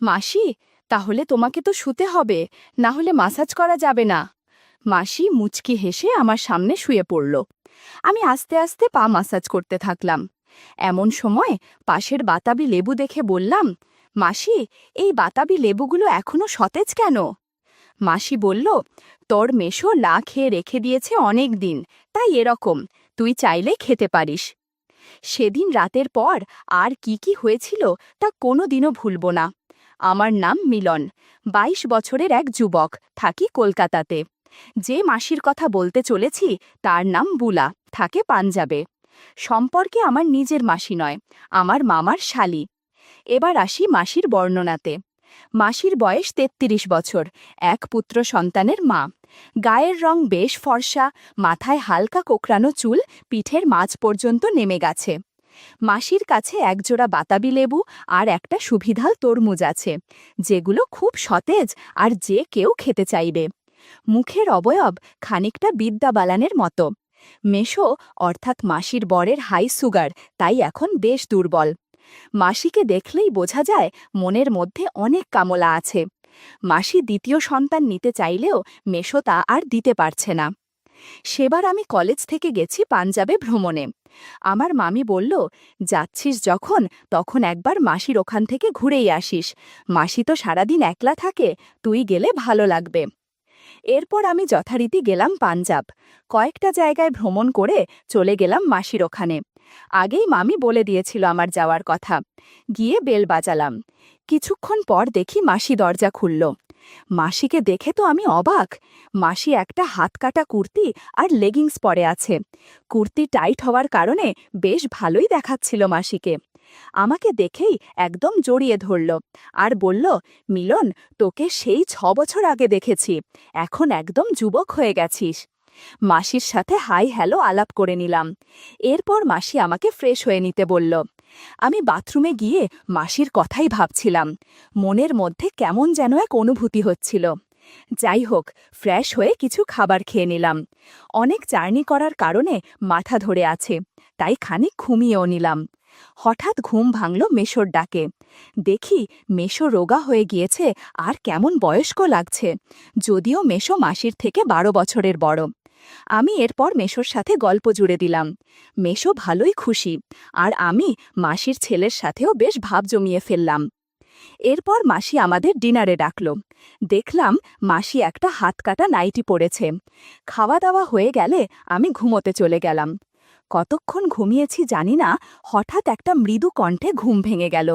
মাসি, তাহলে তোমাকে তো শুতে হবে, না হলে মাসাজ করা যাবে না। মাসি মুচকি হেসে আমার সামনে শুয়ে পড়ল। আমি আস্তে আস্তে পা মাসাজ করতে থাকলাম। এমন সময় পাশের বাতাবি লেবু দেখে বললাম, মাসি, এই বাতাবি লেবুগুলো এখনো সতেজ কেন? মাসি বলল, তোর মেশো লা খেয়ে রেখে দিয়েছে অনেক দিন, তাই এরকম, তুই চাইলে খেতে পারিস। সেদিন রাতের পর আর কি কি হয়েছিল তা কোনো দিনও ভুলব না। আমার নাম মিলন, ২২ বছরের এক যুবক, থাকি কলকাতাতে। যে মাসির কথা বলতে চলেছি তার নাম বুলা, থাকে পাঞ্জাবে। সম্পর্কে আমার নিজের মাসি নয়, আমার মামার শালি। এবার আসি মাসির বর্ণনাতে। মাসির বয়স ৩৩ বছর, এক পুত্র সন্তানের মা। গায়ের রং বেশ ফর্সা, মাথায় হালকা কোকড়ানো চুল পিঠের মাঝ পর্যন্ত নেমে গেছে। মাসির কাছে একজোড়া বাতাবি লেবু আর একটা সুবিধাল তরমুজ আছে, যেগুলো খুব সতেজ আর যে কেউ খেতে চাইবে। মুখের অবয়ব খানিকটা বিদ্যা বালানের মতো। মেশো অর্থাৎ মাসির বরের হাই সুগার, তাই এখন বেশ দুর্বল। মাসিকে দেখলেই বোঝা যায় মনের মধ্যে অনেক কামলা আছে। মাসি দ্বিতীয় সন্তান নিতে চাইলেও মেশো তা আর দিতে পারছে না। সেবার আমি কলেজ থেকে গেছি পাঞ্জাবে ভ্রমণে। আমার মামি বলল, যাচ্ছিস যখন তখন একবার মাসির ওখান থেকে ঘুরেই আসিস, মাসি তো সারাদিন একলা থাকে, তুই গেলে ভালো লাগবে। এরপর আমি যথারীতি গেলাম পাঞ্জাব। কয়েকটা জায়গায় ভ্রমণ করে চলে গেলাম মাসির ওখানে। আগেই মামি বলে দিয়েছিল আমার যাওয়ার কথা। গিয়ে বেল বাজালাম। কিছুক্ষণ পর দেখি মাসি দরজা খুলল। মাসিকে দেখে তো আমি অবাক। মাসি একটা হাত কাটা কুর্তি আর লেগিংস পরে আছে। কুর্তি টাইট হওয়ার কারণে বেশ ভালোই দেখাচ্ছিল মাসিকে। আমাকে দেখেই একদম জড়িয়ে ধরল আর বলল, মিলন, তোকে সেই ৬ বছর আগে দেখেছি, এখন একদম যুবক হয়ে গেছিস। মাসির সাথে হাই হ্যালো আলাপ করে নিলাম। এরপর মাসি আমাকে ফ্রেশ হয়ে নিতে বলল। আমি বাথরুমে গিয়ে মাসির কথাই ভাবছিলাম। মনের মধ্যে কেমন যেন এক অনুভূতি হচ্ছিল। যাই হোক, ফ্রেশ হয়ে কিছু খাবার খেয়ে নিলাম। অনেক জার্নি করার কারণে মাথা ধরে আছে, তাই খানিক ঘুমিয়েও নিলাম। হঠাৎ ঘুম ভাঙল মেশোর ডাকে। দেখি মেশো রোগা হয়ে গিয়েছে আর কেমন বয়স্ক লাগছে, যদিও মেশো মাসির থেকে ১২ বছরের বড়। আমি এরপর মেশোর সাথে গল্প জুড়ে দিলাম। মেশো ভালোই খুশি, আর আমি মাসির ছেলের সাথেও বেশ ভাব জমিয়ে ফেললাম। এরপর মাসি আমাদের ডিনারে ডাকল। দেখলাম মাসি একটা হাত কাটা নাইটি পরেছে। খাওয়া দাওয়া হয়ে গেলে আমি ঘুমোতে চলে গেলাম। কতক্ষণ ঘুমিয়েছি জানি না, হঠাৎ একটা মৃদু কণ্ঠে ঘুম ভেঙে গেল।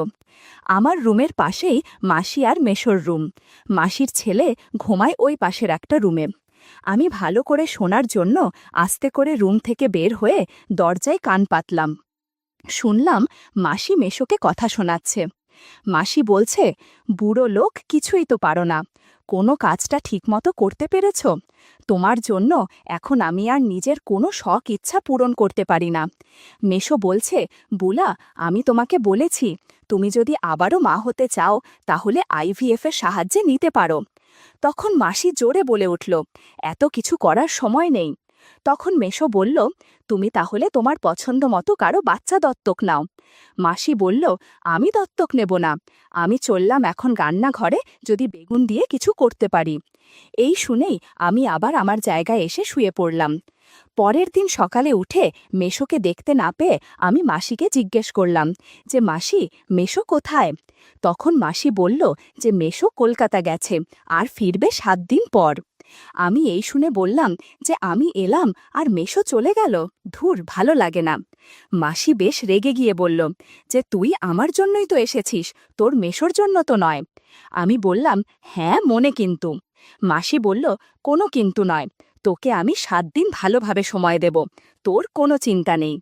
আমার রুমের পাশেই মাসি আর মেশোর রুম। মাসির ছেলে ঘুমায় ওই পাশের একটা রুমে। আমি ভালো করে শোনার জন্য আস্তে করে রুম থেকে বের হয়ে দরজায় কান পাতলাম। শুনলাম মাসি মেশোকে কথা শোনাচ্ছে। মাসি বলছে, বুড়ো লোক, কিছুই তো পারো না, কোনো কাজটা ঠিকমতো করতে পেরেছ? তোমার জন্য এখন আমি আর নিজের কোনো শখ ইচ্ছা পূরণ করতে পারি না। মেশো বলছে, বুলা, আমি তোমাকে বলেছি, তুমি যদি আবারও মা হতে চাও তাহলে IVF এর সাহায্যে নিতে পারো। তখন মাসি জোরে বলে উঠল, এত কিছু করার সময় নেই। তখন মেশো বলল, তুমি তাহলে তোমার পছন্দ মতো কারো বাচ্চা দত্তক নাও। মাসি বলল, আমি দত্তক নেব না, আমি চললাম এখন রান্নাঘরে, যদি বেগুন দিয়ে কিছু করতে পারি। এই শুনেই আমি আবার আমার জায়গায় এসে শুয়ে পড়লাম। পরের দিন সকালে উঠে মেশোকে দেখতে না পেয়ে আমি মাসিকে জিজ্ঞেস করলাম যে, মাসি, মেশো কোথায়? তখন মাসি বলল যে মেশো কলকাতা গেছে আর ফিরবে ৭ দিন পর। আমি এই শুনে বললাম যে আমি এলাম আর মেশো চলে গেল, ধুর, ভালো লাগে না। মাসি বেশ রেগে গিয়ে বলল যে, তুই আমার জন্যই তো এসেছিস, তোর মেশোর জন্য তো নয়। আমি বললাম, হ্যাঁ মনে কিন্তু। মাসি বলল, কোনো কিন্তু নয়, তোকে আমি ৭ দিন ভালোভাবে সময় দেব, তোর কোনো চিন্তা নেই।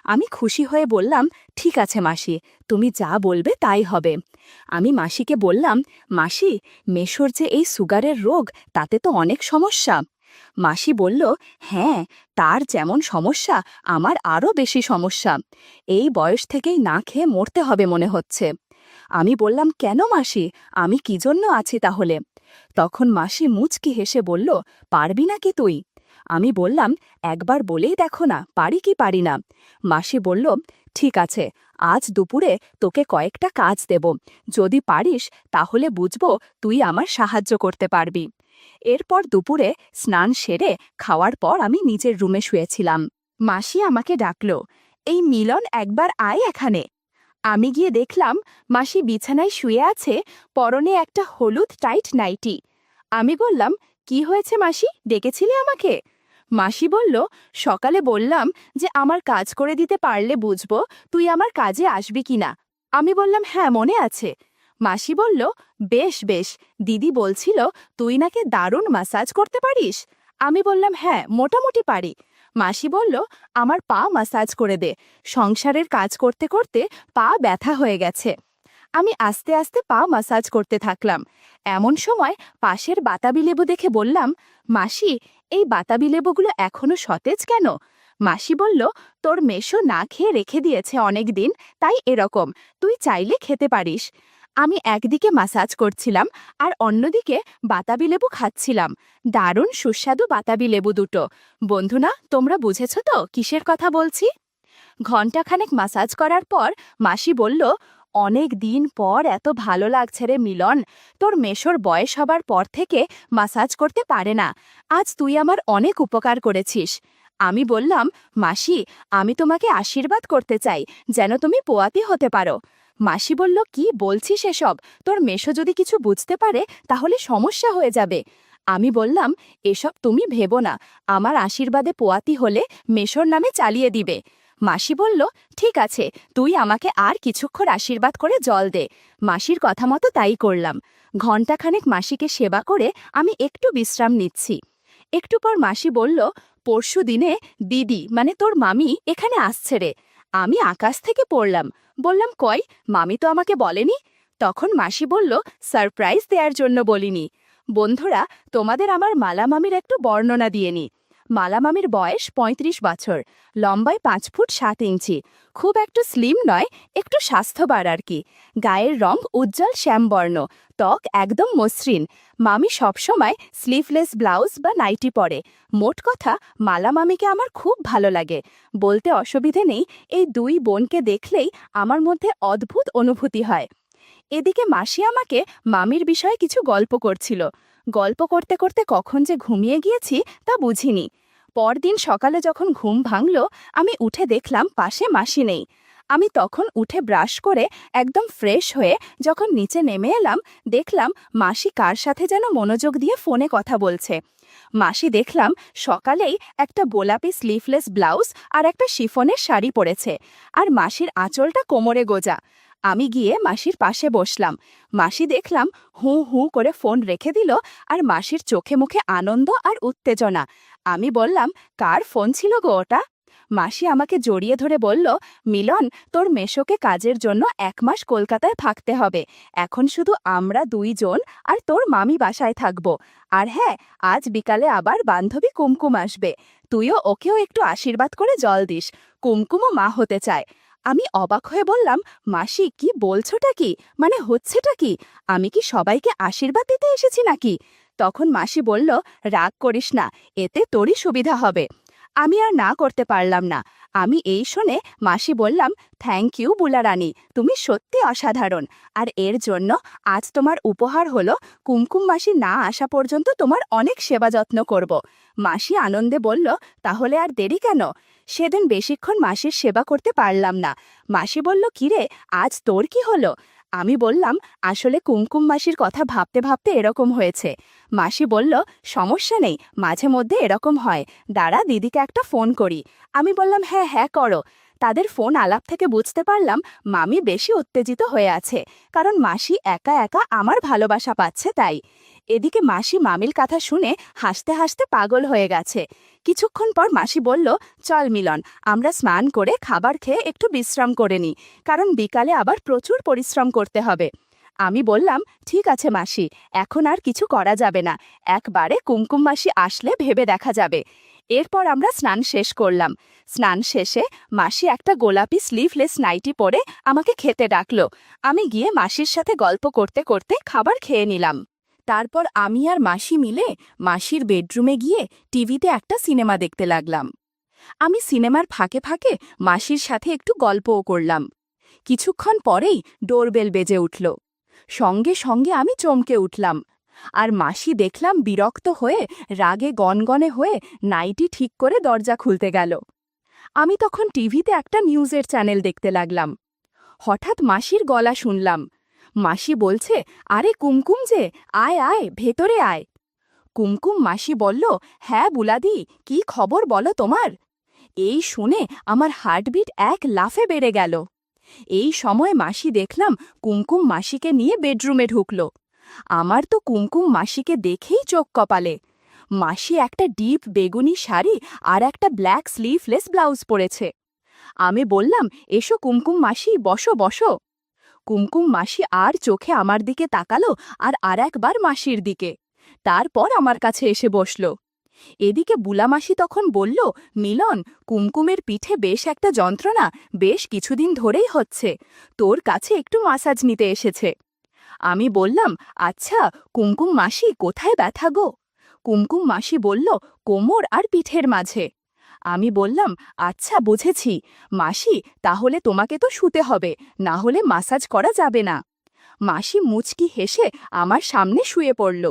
আমি খুশি হয়ে বললাম, ঠিক আছে মাসি, তুমি যা বলবে তাই হবে। আমি মাসিকে বললাম, মাসি, মেশোর যে এই সুগারের রোগ, তাতে তো অনেক সমস্যা। মাসি বলল, হ্যাঁ, তার যেমন সমস্যা আমার আরও বেশি সমস্যা। এই বয়স থেকেই না খেয়ে মরতে হবে মনে হচ্ছে। আমি বললাম, কেন মাসি, আমি কি জন্য আছি তাহলে? তখন মাসি মুচকি হেসে বলল, পারবি নাকি তুই? আমি বললাম, একবার বলেই দেখো না, পারি কি পারি না। মাসি বলল, ঠিক আছে, আজ দুপুরে তোকে কয়েকটা কাজ দেব, যদি পারিস তাহলে বুঝবো তুই আমার সাহায্য করতে পারবি। এরপর দুপুরে স্নান সেরে খাওয়ার পর আমি নিজের রুমে শুয়েছিলাম। মাসি আমাকে ডাকল, এই মিলন, একবার আয় এখানে। আমি গিয়ে দেখলাম মাসি বিছানায় শুয়ে আছে, পরনে একটা হলুদ টাইট নাইটি। আমি বললাম, কি হয়েছে মাসি, ডেকেছিলে আমাকে? মাসি বলল, সকালে বললাম যে আমার কাজ করে দিতে পারলে বুঝবো তুই আমার কাজে আসবি কিনা। আমি বললাম, হ্যাঁ মনে আছে। মাসি বলল, বেশ বেশ, দিদি বলছিল তুই নাকি দারুণ ম্যাসাজ করতে পারিস। আমি বললাম, হ্যাঁ মোটামুটি পারি। মাসি বলল, আমার পা ম্যাসাজ করে দে, সংসারের কাজ করতে করতে পা ব্যথা হয়ে গেছে। আমি আস্তে আস্তে পা ম্যাসাজ করতে থাকলাম। এমন সময় পাশের বাতাবি লেবু দেখে বললাম, মাসি, এই বাতাবি লেবুগুলো এখনো সতেজ কেন? মাসি বলল, তোর মেশো না খেয়ে রেখে দিয়েছে অনেক দিন, তাই এরকম, তুই চাইলে খেতে পারিস। আমি একদিকে ম্যাসাজ করছিলাম আর অন্যদিকে বাতাবি লেবু খাচ্ছিলাম। দারুণ সুস্বাদু বাতাবি লেবু দুটো। বন্ধুরা, তোমরা বুঝেছ তো কিসের কথা বলছি? ঘণ্টাখানেক ম্যাসাজ করার পর মাসি বলল, অনেক দিন পর এত ভালো লাগছে রে মিলন, তোর মেশোর বয়স হবার পর থেকে ম্যাসাজ করতে পারে না, আজ তুই আমার অনেক উপকার করেছিস। আমি বললাম, মাসি, আমি তোমাকে আশীর্বাদ করতে চাই যেন তুমি পোয়াতি হতে পারো। মাসি বলল, কি বলছিস এসব, তোর মেশো যদি কিছু বুঝতে পারে তাহলে সমস্যা হয়ে যাবে। আমি বললাম, এসব তুমি ভেবো না, আমার আশীর্বাদে পোয়াতি হলে মেশোর নামে চালিয়ে দিবে। মাসি বলল, ঠিক আছে, তুই আমাকে আর কিছুক্ষণ আশীর্বাদ করে জল দে। মাসির কথা মতো তাই করলাম। ঘণ্টাখানেক মাসিকে সেবা করে আমি একটু বিশ্রাম নিচ্ছি। একটু পর মাসি বলল, পরশু দিনে দিদি মানে তোর মামি এখানে আসছে রে। আমি আকাশ থেকে পড়লাম, বললাম, কই, মামি তো আমাকে বলেনি। তখন মাসি বলল, সারপ্রাইজ দেওয়ার জন্য বলিনি। বন্ধুরা, তোমাদের আমার মালা মামির একটু বর্ণনা দিয়ে নি। মালা মামির বয়স ৩৫ বছর, লম্বায় 5 ফুট 7 ইঞ্চি, খুব একটু স্লিম নয়, একটু স্বাস্থ্যবার আর কি। গায়ের রং উজ্জ্বল শ্যামবর্ণ, ত্বক একদম মসৃণ। মামি সবসময় স্লিভলেস ব্লাউজ বা নাইটি পরে। মোট কথা, মালা মামিকে আমার খুব ভালো লাগে, বলতে অসুবিধে নেই। এই দুই বোনকে দেখলেই আমার মধ্যে অদ্ভুত অনুভূতি হয়। এদিকে মাসি আমাকে মামির বিষয়ে কিছু গল্প করছিল। গল্প করতে করতে কখন যে ঘুমিয়ে গিয়েছি তা বুঝিনি। পরদিন সকালে যখন ঘুম ভাঙল, আমি উঠে দেখলাম পাশে মাসি নেই। আমি তখন উঠে ব্রাশ করে একদম ফ্রেশ হয়ে যখন নিচে নেমে এলাম, দেখলাম মাসি কার সাথে যেন মনোযোগ দিয়ে ফোনে কথা বলছে। মাসি দেখলাম সকালেই একটা গোলাপি স্লিভলেস ব্লাউজ আর একটা শিফনের শাড়ি পরেছে, আর মাসির আঁচলটা কোমরে গোজা। আমি গিয়ে মাসির পাশে বসলাম। মাসি দেখলাম হু হু করে ফোন রেখে দিল, আর মাসির চোখে মুখে আনন্দ আর উত্তেজনা। আমি বললাম, কার ফোন ছিল গো ওটা? মাসি আমাকে জড়িয়ে ধরে বলল, মিলন, তোর মেশোকে কাজের জন্য 1 মাস কলকাতায় থাকতে হবে। এখন শুধু আমরা 2 জন আর তোর মামি বাসায় থাকব। আর হ্যাঁ, আজ বিকালে আবার বান্ধবী কুমকুম আসবে, তুইও ওকেও একটু আশীর্বাদ করে জল দিস, কুমকুমও মা হতে চায়। আমি অবাক হয়ে বললাম, মাসি, কি বলছোটা কি, মানে হচ্ছেটা কি? আমি কি সবাইকে আশীর্বাদ দিতে এসেছি নাকি? তখন মাসি বলল, রাগ করিস না, এতে তোরই সুবিধা হবে। আমি আর না করতে পারলাম না। আমি এই শুনে মাসি বললাম, থ্যাংক ইউ বুলা রানী, তুমি সত্যি অসাধারণ। আর এর জন্য আজ তোমার উপহার হলো কুমকুম মাসি না আসা পর্যন্ত তোমার অনেক সেবা যত্ন করব। মাসি আনন্দে বলল, তাহলে আর দেরি কেন? সেদিন বেশিক্ষণ মাসির সেবা করতে পারলাম না। মাসি বলল, কিরে, আজ তোর কি হলো? আমি বললাম, আসলে কুমকুম মাসির কথা ভাবতে ভাবতে এরকম হয়েছে। মাসি বলল, সমস্যা নেই, মাঝে মধ্যে এরকম হয়, দাঁড়া দিদিকে একটা ফোন করি। আমি বললাম, হ্যাঁ হ্যাঁ করো। তাদের ফোন আলাপ থেকে বুঝতে পারলাম মামি বেশি উত্তেজিত হয়ে আছে, কারণ মাসি একা একা আমার ভালোবাসা পাচ্ছে তাই। এদিকে মাসি মামির কথা শুনে হাসতে হাসতে পাগল হয়ে গেছে। কিছুক্ষণ পর মাসি বলল, চল মিলন, আমরা স্নান করে খাবার খেয়ে একটু বিশ্রাম করে নিই, কারণ বিকালে আবার প্রচুর পরিশ্রম করতে হবে। আমি বললাম, ঠিক আছে মাসি, এখন আর কিছু করা যাবে না, একবারে কুমকুম মাসি আসলে ভেবে দেখা যাবে। এরপর আমরা স্নান শেষ করলাম। স্নান শেষে মাসি একটা গোলাপি স্লিভলেস নাইটি পরে আমাকে খেতে ডাকলো। আমি গিয়ে মাসির সাথে গল্প করতে করতে খাবার খেয়ে নিলাম। তারপর আমি আর মাসি মিলে মাসির বেডরুমে গিয়ে টিভিতে একটা সিনেমা দেখতে লাগলাম। আমি সিনেমার ফাঁকে ফাঁকে মাসির সাথে একটু গল্পও করলাম। কিছুক্ষণ পরেই ডোরবেল বেজে উঠল। সঙ্গে সঙ্গে আমি চমকে উঠলাম, আর মাসি দেখলাম বিরক্ত হয়ে রাগে গনগনে হয়ে নাইটি ঠিক করে দরজা খুলতে গেল। আমি তখন টিভিতে একটা নিউজের চ্যানেল দেখতে লাগলাম। হঠাৎ মাসির গলা শুনলাম। মাসি বলছে, আরে কুমকুম যে, আয় আয়, ভেতরে আয়। কুমকুম মাসি বলল, হ্যাঁ বুলাদি, কি খবর বলো তোমার? এই শুনে আমার হার্টবিট এক লাফে বেড়ে গেল। এই সময় মাসি দেখলাম কুমকুম মাসিকে নিয়ে বেডরুমে ঢুকল। আমার তো কুমকুম মাসিকে দেখেই চোখ কপালে। মাসি একটা ডিপ বেগুনি শাড়ি আর একটা ব্ল্যাক স্লিভলেস ব্লাউজ পরেছে। আমি বললাম, এসো কুমকুম মাসি, বসো বসো। কুমকুম মাসি আর চোখে আমার দিকে তাকালো আর একবার মাসির দিকে, তারপর আমার কাছে এসে বসল। এদিকে বুলামাসি তখন বলল, মিলন, কুমকুমের পিঠে বেশ একটা যন্ত্রণা বেশ কিছুদিন ধরেই হচ্ছে, তোর কাছে একটু মাসাজ নিতে এসেছে। আমি বললাম, আচ্ছা কুমকুম মাসি, কোথায় ব্যথা গো? কুমকুম মাসি বলল, কোমর আর পিঠের মাঝে। আমি বললাম, আচ্ছা বুঝেছি মাসি, তাহলে তোমাকে তো শুতে হবে, না হলে মাসাজ করা যাবে না। মাসি মুচকি হেসে আমার সামনে শুয়ে পড়ল।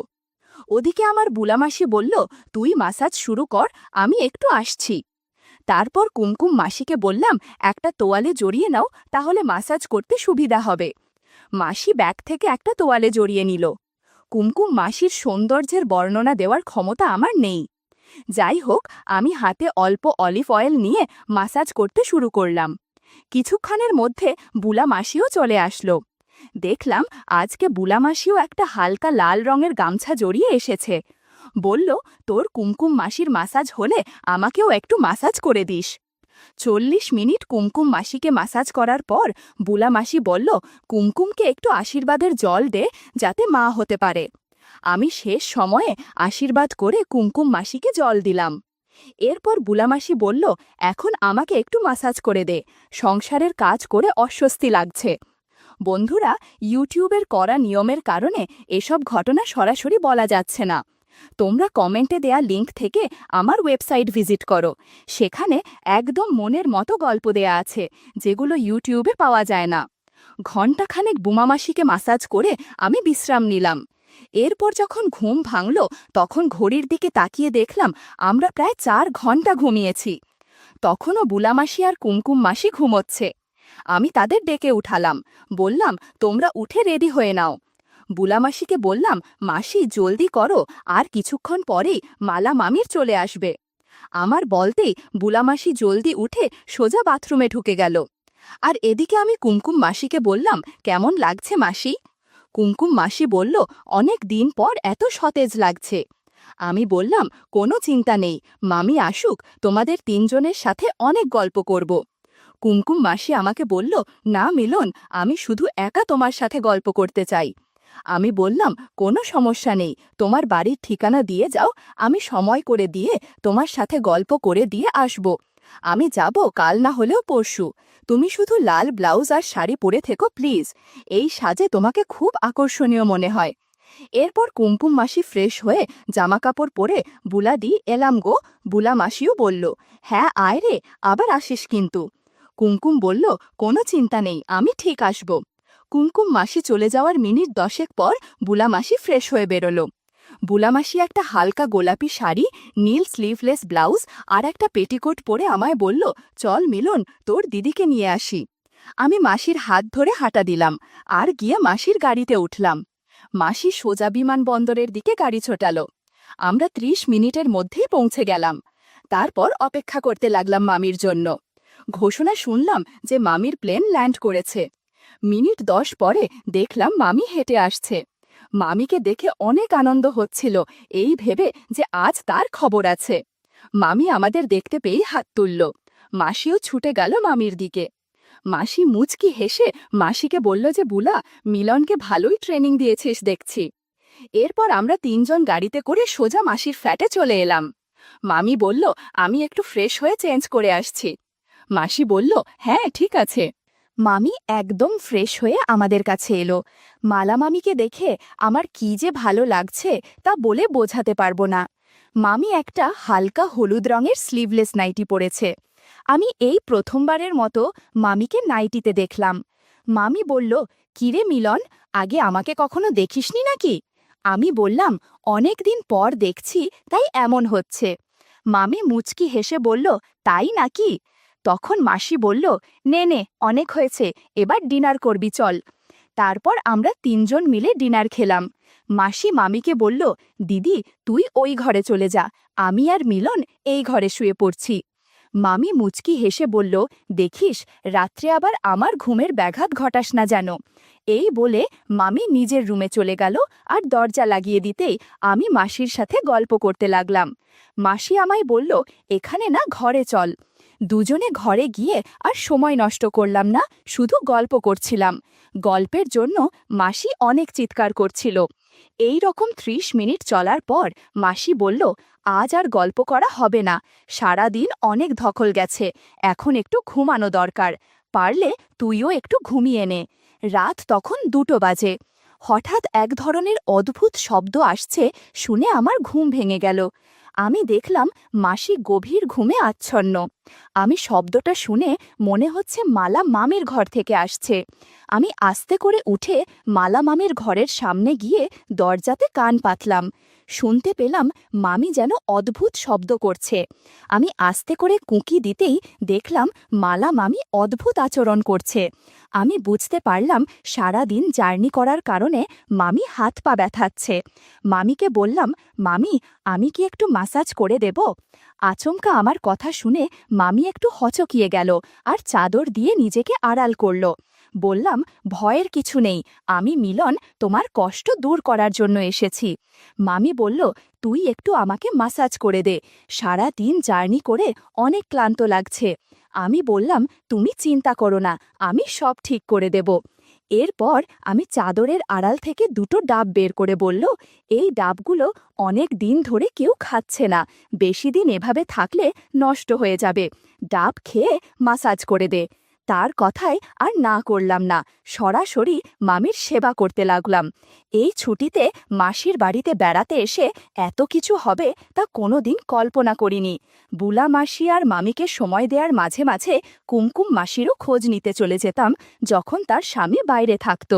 ওদিকে আমার বুলামাসি বলল, তুই মাসাজ শুরু কর, আমি একটু আসছি। তারপর কুমকুম মাসিকে বললাম, একটা তোয়ালে জড়িয়ে নাও, তাহলে মাসাজ করতে সুবিধা হবে। মাসি ব্যাগ থেকে একটা তোয়ালে জড়িয়ে নিল। কুমকুম মাসির সৌন্দর্যের বর্ণনা দেওয়ার ক্ষমতা আমার নেই। যাই হোক, আমি হাতে অল্প অলিভ অয়েল নিয়ে মাসাজ করতে শুরু করলাম। কিছুক্ষণের মধ্যে বুলা মাসিও চলে আসলো। দেখলাম আজকে বুলা মাসিও একটা হালকা লাল রঙের গামছা জড়িয়ে এসেছে। বলল, তোর কুমকুম মাসির মাসাজ হলে আমাকেও একটু মাসাজ করে দিস। 40 মিনিট কুমকুম মাসিকে মাসাজ করার পর বুলা মাসি বলল, কুমকুমকে একটু আশীর্বাদের জল দে, যাতে মা হতে পারে। আমি শেষ সময়ে আশীর্বাদ করে কুমকুম মাসিকে জল দিলাম। এরপর বুলামাসি বলল, এখন আমাকে একটু মাসাজ করে দে, সংসারের কাজ করে অস্বস্তি লাগছে। বন্ধুরা, ইউটিউবের করা নিয়মের কারণে এসব ঘটনা সরাসরি বলা যাচ্ছে না। তোমরা কমেন্টে দেয়া লিঙ্ক থেকে আমার ওয়েবসাইট ভিজিট করো, সেখানে একদম মনের মতো গল্প দেয়া আছে, যেগুলো ইউটিউবে পাওয়া যায় না। ঘণ্টাখানেক বুমামাসিকে মাসাজ করে আমি বিশ্রাম নিলাম। এরপর যখন ঘুম ভাঙল, তখন ঘড়ির দিকে তাকিয়ে দেখলাম আমরা প্রায় 4 ঘন্টা ঘুমিয়েছি। তখনও বুলামাসি আর কুমকুম মাসি ঘুমোচ্ছে। আমি তাদের ডেকে উঠালাম, বললাম, তোমরা উঠে রেডি হয়ে নাও। বুলামাসিকে বললাম, মাসি জলদি করো, আর কিছুক্ষণ পরেই মালা মামির চলে আসবে। আমার বলতেই বুলামাসি জলদি উঠে সোজা বাথরুমে ঢুকে গেল। আর এদিকে আমি কুমকুম মাসিকে বললাম, কেমন লাগছে মাসি? কুমকুম মাসি বলল, অনেক দিন পর এত সতেজ লাগছে। আমি বললাম, কোনো চিন্তা নেই, মামি আসুক, তোমাদের 3 জনের সাথে অনেক গল্প করব। কুমকুম মাসি আমাকে বলল, না মিলন, আমি শুধু একা তোমার সাথে গল্প করতে চাই। আমি বললাম, কোনো সমস্যা নেই, তোমার বাড়ির ঠিকানা দিয়ে যাও, আমি সময় করে দিয়ে তোমার সাথে গল্প করে দিয়ে আসব। আমি যাব কাল না হলেও পরশু। তুমি শুধু লাল ব্লাউজ আর শাড়ি পরে থেকো প্লিজ, এই সাজে তোমাকে খুব আকর্ষণীয় মনে হয়। এরপর কুমকুম মাসি ফ্রেশ হয়ে জামাকাপড় পরে, বুলাদি এলাম গো। বুলা মাসিও বলল, হ্যাঁ আয় রে, আবার আসিস কিন্তু। কুমকুম বলল, কোনো চিন্তা নেই, আমি ঠিক আসব। কুমকুম মাসি চলে যাওয়ার মিনিট 10 পর বুলা মাসি ফ্রেশ হয়ে বেরোল। বুলামাসি একটা হালকা গোলাপি শাড়ি, নীল স্লিভলেস ব্লাউজ আর একটা পেটিকোট পরে আমায় বলল, চল মিলন, তোর দিদিকে নিয়ে আসি। আমি মাসির হাত ধরে হাঁটা দিলাম আর গিয়ে মাসির গাড়িতে উঠলাম। মাসি সোজা বিমানবন্দরের দিকে গাড়ি ছোটালো। আমরা 30 মিনিটের মধ্যেই পৌঁছে গেলাম। তারপর অপেক্ষা করতে লাগলাম মামির জন্য। ঘোষণা শুনলাম যে মামির প্লেন ল্যান্ড করেছে। মিনিট 10 পরে দেখলাম মামি হেঁটে আসছে। মামিকে দেখে অনেক আনন্দ হচ্ছিল, এই ভেবে যে আজ তার খবর আছে। মামি আমাদের দেখতে পেয়ে হাত তুলল। মাসিও ছুটে গেল মামির দিকে। মাসি মুচকি হেসে মাসিকে বলল যে, বুলা, মিলনকে ভালোই ট্রেনিং দিয়েছিস দেখছি। এরপর আমরা 3 জন গাড়িতে করে সোজা মাসির ফ্ল্যাটে চলে এলাম। মামি বলল, আমি একটু ফ্রেশ হয়ে চেঞ্জ করে আসছি। মাসি বলল, হ্যাঁ ঠিক আছে। মামি একদম ফ্রেশ হয়ে আমাদের কাছে এলো। মালা মামিকে দেখে আমার কি যে ভালো লাগছে তা বলে বোঝাতে পারবো না। মামি একটা হালকা হলুদ রঙের স্লিভলেস নাইটি পরেছে। আমি এই প্রথমবারের মতো মামিকে নাইটিতে দেখলাম। মামি বলল, কিরে মিলন, আগে আমাকে কখনো দেখিসনি নাকি? আমি বললাম, অনেক দিন পর দেখছি, তাই এমন হচ্ছে। মামি মুচকি হেসে বলল, তাই নাকি? তখন মাসি বলল, নে নে, অনেক হয়েছে, এবার ডিনার করবি চল। তারপর আমরা তিনজন মিলে ডিনার খেলাম। মাসি মামিকে বলল, দিদি তুই ওই ঘরে চলে যা, আমি আর মিলন এই ঘরে শুয়ে পড়ছি। মামি মুচকি হেসে বলল, দেখিস রাত্রে আবার আমার ঘুমের ব্যাঘাত ঘটাস না যেন। এই বলে মামি নিজের রুমে চলে গেল আর দরজা লাগিয়ে দিতেই আমি মাসির সাথে গল্প করতে লাগলাম। মাসি আমায় বলল, এখানে না ঘরে চল। দুজনে ঘরে গিয়ে আর সময় নষ্ট করলাম না, শুধু গল্প করছিলাম। গল্পের জন্য মাসি অনেক চিৎকার করছিল। এই রকম ৩০ মিনিট চলার পর মাসি বলল, আজ আর গল্প করা হবে না, সারা দিন অনেক ধকল গেছে, এখন একটু ঘুমানো দরকার, পারলে তুইও একটু ঘুমিয়ে নে। রাত তখন ২টো বাজে। হঠাৎ এক ধরনের অদ্ভুত শব্দ আসছে শুনে আমার ঘুম ভেঙে গেল। আমি দেখলাম মাসি গভীর ঘুমে আচ্ছন্ন। আমি শব্দটা শুনে মনে হচ্ছে মালা মামির ঘর থেকে আসছে। আমি আস্তে করে উঠে মালা মামির ঘরের সামনে গিয়ে দরজাতে কান পাতলাম। শুনতে পেলাম মামি যেন অদ্ভুত শব্দ করছে। আমি আস্তে করে কুঁকি দিতেই দেখলাম মালা মামি অদ্ভুত আচরণ করছে। আমি বুঝতে পারলাম সারা দিন জার্নি করার কারণে মামি হাত পা ব্যথাচ্ছে। মামিকে বললাম, মামি আমি কি একটু মাসাজ করে দেব? আচমকা আমার কথা শুনে মামি একটু হচকিয়ে গেল আর চাদর দিয়ে নিজেকে আড়াল করল। বললাম, ভয়ের কিছু নেই, আমি মিলন তোমার কষ্ট দূর করার জন্য এসেছি। মামি বলল, তুই একটু আমাকে মাসাজ করে দে, সারা দিন জার্নি করে অনেক ক্লান্ত লাগছে। আমি বললাম, তুমি চিন্তা করো না, আমি সব ঠিক করে দেব। এরপর আমি চাদরের আড়াল থেকে ২টো ডাব বের করে বলল, এই ডাবগুলো অনেক দিন ধরে কেউ খাচ্ছে না, বেশি দিন এভাবে থাকলে নষ্ট হয়ে যাবে, ডাব খেয়ে মাসাজ করে দে। তার কথায় আর না করলাম না, সরাসরি মামির সেবা করতে লাগলাম। এই ছুটিতে মাসির বাড়িতে বেড়াতে এসে এত কিছু হবে তা কোনোদিন কল্পনা করিনি। বুলা মাসি আর মামিকে সময় দেওয়ার মাঝে মাঝে কুমকুম মাসিরও খোঁজ নিতে চলে যেতাম যখন তার স্বামী বাইরে থাকত।